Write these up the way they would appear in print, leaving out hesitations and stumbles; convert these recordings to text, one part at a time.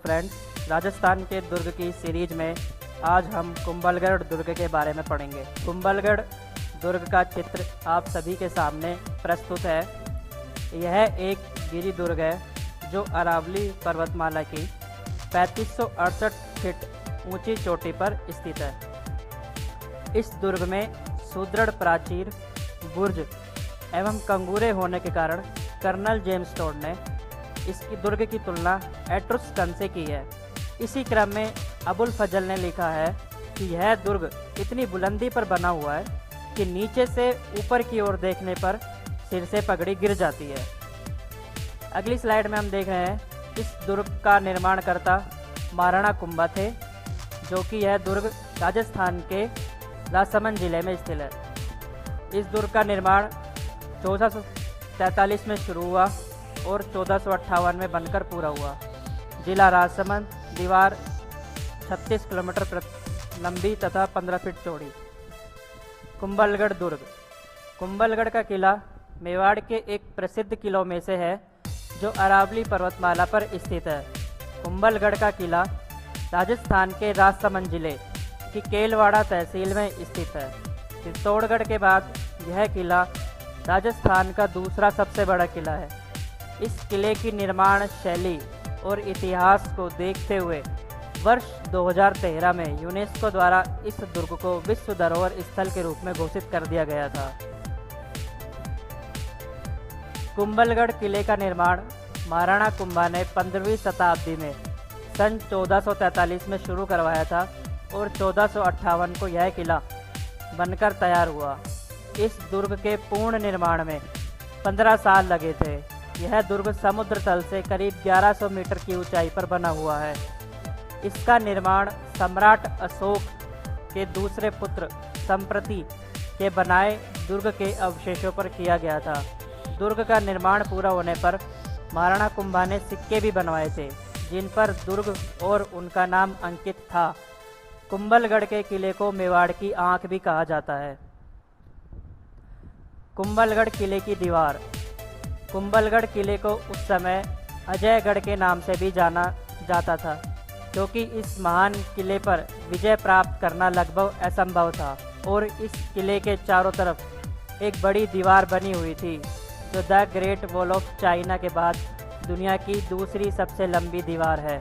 Friends, Rajasthan के दुर्ग की series में आज हम कुंभलगढ़ दुर्ग के बारे में पढ़ेंगे। कुंभलगढ़ दुर्ग का चित्र आप सभी के सामने प्रस्तुत है। यह एक गिरी दुर्ग है जो अरावली पर्वतमाला की 3568 फीट ऊंची चोटी पर स्थित है। इस दुर्ग में सुदृढ़ प्राचीर, बुर्ज एवं कंगूरे होने के कारण कर्नल जेम्स टोड ने इसकी दुर्ग की तुलना एट्रुस्कन से की है। इसी क्रम में अबुल फजल ने लिखा है कि यह दुर्ग इतनी बुलंदी पर बना हुआ है कि नीचे से ऊपर की ओर देखने पर सिर से पगड़ी गिर जाती है। अगली स्लाइड में हम देख रहे हैं इस दुर्ग का निर्माणकर्ता महाराणा कुंभा थे, जो कि यह दुर्ग राजस्थान के राजसमंद जिले में स्थित है। इस दुर्ग का निर्माण 1443 में शुरू हुआ और 1458 में बनकर पूरा हुआ। जिला राजसमंद, दीवार 36 किलोमीटर लंबी तथा 15 फीट चौड़ी। कुंभलगढ़ दुर्ग। कुंभलगढ़ का किला मेवाड़ के एक प्रसिद्ध किलों में से है जो अरावली पर्वतमाला पर स्थित है। कुंभलगढ़ का किला राजस्थान के राजसमंद जिले की केलवाड़ा तहसील में स्थित है। चित्तौड़गढ़ के बाद यह किला राजस्थान का दूसरा सबसे बड़ा किला है। इस किले की निर्माण शैली और इतिहास को देखते हुए वर्ष 2013 में यूनेस्को द्वारा इस दुर्ग को विश्व धरोहर स्थल के रूप में घोषित कर दिया गया था। कुंभलगढ़ किले का निर्माण महाराणा कुंभा ने 15वीं शताब्दी में सन 1443 में शुरू करवाया था और 1458 को यह किला बनकर तैयार हुआ। इस दुर्ग के पूर्ण निर्माण में 15 साल लगे थे। यह दुर्ग समुद्र तल से करीब 1100 मीटर की ऊंचाई पर बना हुआ है। इसका निर्माण सम्राट अशोक के दूसरे पुत्र संप्रति के बनाए दुर्ग के अवशेषों पर किया गया था। दुर्ग का निर्माण पूरा होने पर महाराणा कुंभा ने सिक्के भी बनवाए थे जिन पर दुर्ग और उनका नाम अंकित था। कुंभलगढ़ के किले को मेवाड़ की आंख भी कहा जाता है। कुंभलगढ़ किले की दीवार। कुंभलगढ़ किले को उस समय अजयगढ़ के नाम से भी जाना जाता था, क्योंकि इस महान किले पर विजय प्राप्त करना लगभग असंभव था और इस किले के चारों तरफ एक बड़ी दीवार बनी हुई थी जो the great wall of China के बाद दुनिया की दूसरी सबसे लंबी दीवार है।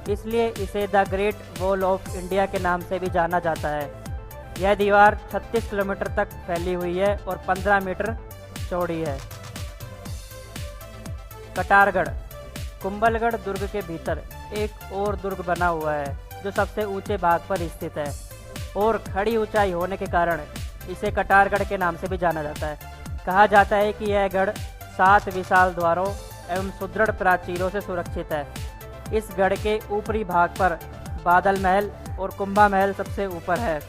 इसलिए इसे the great wall of India के नाम से भी जाना जाता है। यह दीवार 36 किलोमीटर तक फैली हुई है और 15 मीटर चौड़ी है। कटारगढ़। कुंभलगढ़ दुर्ग के भीतर एक और दुर्ग बना हुआ है जो सबसे ऊंचे भाग पर स्थित है और खड़ी ऊंचाई होने के कारण इसे कटारगढ़ के नाम से भी जाना जाता है। कहा जाता है कि यह गढ़ 7 विशाल द्वारों एवं सुदृढ़ प्राचीरों से सुरक्षित है। इस गढ़ के ऊपरी भाग पर बादल महल और कुंभा महल सबसे ऊपर है।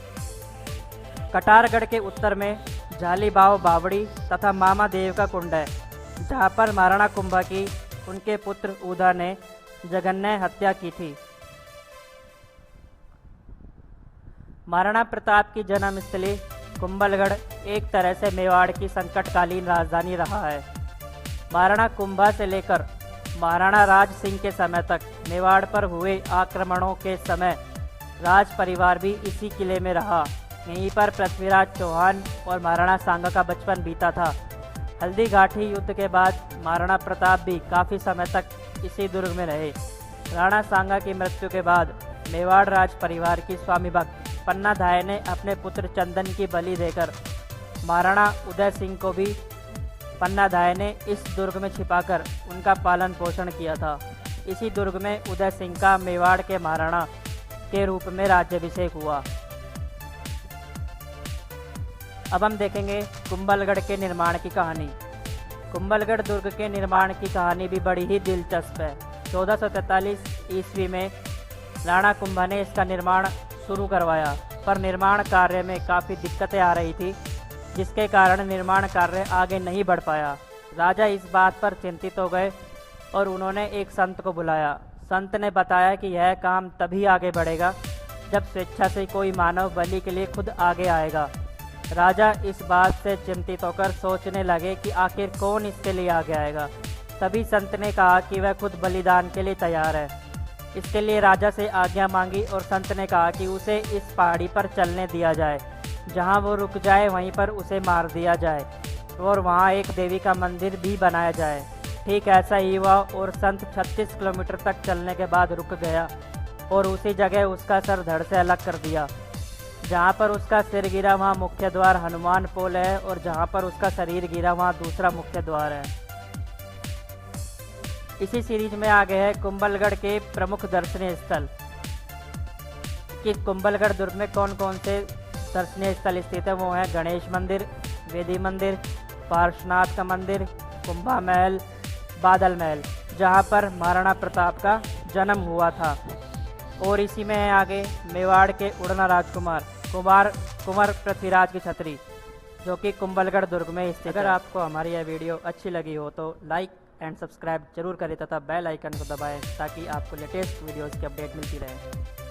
कटारगढ़ के उत्तर में झालीबाव बावड़ी तथा मामा देव का कुंड है, जहाँ पर महाराणा कुंभा की उनके पुत्र उदा ने जघन्य हत्या की थी। महाराणा प्रताप की जन्मस्थली कुंभलगढ़ एक तरह से मेवाड़ की संकटकालीन राजधानी रहा है। महाराणा कुंभा से लेकर महाराणा राज सिंह के समय तक मेवाड़ पर हुए आक्रमणों के समय राज परिवार भी इसी किले में रहा। यहीं पर पृथ्वीराज चौहान और महाराणा सांगा का बचपन बीता था। हल्दी घाटी युद्ध के बाद महाराणा प्रताप भी काफ़ी समय तक इसी दुर्ग में रहे। राणा सांगा की मृत्यु के बाद मेवाड़ राज परिवार की स्वामी भक्त पन्ना धाय ने अपने पुत्र चंदन की बलि देकर महाराणा उदय सिंह को भी पन्ना धाय ने इस दुर्ग में छिपाकर उनका पालन पोषण किया था। इसी दुर्ग में उदय सिंह का मेवाड़ के महाराणा के रूप में राज्याभिषेक हुआ। अब हम देखेंगे कुंभलगढ़ के निर्माण की कहानी। कुंभलगढ़ दुर्ग के निर्माण की कहानी भी बड़ी ही दिलचस्प है। 1443 ईस्वी में राणा कुंभा ने इसका निर्माण शुरू करवाया, पर निर्माण कार्य में काफ़ी दिक्कतें आ रही थी, जिसके कारण निर्माण कार्य आगे नहीं बढ़ पाया। राजा इस बात पर चिंतित हो गए और उन्होंने एक संत को बुलाया। संत ने बताया कि यह काम तभी आगे बढ़ेगा जब स्वेच्छा से कोई मानव बलि के लिए खुद आगे आएगा। राजा इस बात से चिंतित होकर सोचने लगे कि आखिर कौन इसके लिए आगे आएगा। तभी संत ने कहा कि वह खुद बलिदान के लिए तैयार है। इसके लिए राजा से आज्ञा मांगी और संत ने कहा कि उसे इस पहाड़ी पर चलने दिया जाए, जहां वो रुक जाए वहीं पर उसे मार दिया जाए और वहां एक देवी का मंदिर भी बनाया जाए। ठीक ऐसा ही हुआ और संत 36 किलोमीटर तक चलने के बाद रुक गया और उसी जगह उसका सर धड़ से अलग कर दिया। जहाँ पर उसका सिर गिरा वहाँ मुख्य द्वार हनुमान पोल है और जहाँ पर उसका शरीर गिरा वहाँ दूसरा मुख्य द्वार है। इसी सीरीज में आगे है कुंभलगढ़ के प्रमुख दर्शनीय स्थल कि कुंभलगढ़ दुर्ग में कौन कौन से दर्शनीय स्थल स्थित है। वो है गणेश मंदिर, वेदी मंदिर, पार्श्वनाथ का मंदिर, कुंभा महल, बादल महल, जहाँ पर महाराणा प्रताप का जन्म हुआ था। और इसी में है आगे मेवाड़ के उड़ना राजकुमार कुंवर पृथ्वीराज की छतरी, जो कि कुंभलगढ़ दुर्ग में स्थित है। अगर आपको हमारी यह वीडियो अच्छी लगी हो तो लाइक एंड सब्सक्राइब जरूर करें तथा बेल आइकन को दबाएं ताकि आपको लेटेस्ट वीडियोस की अपडेट मिलती रहे।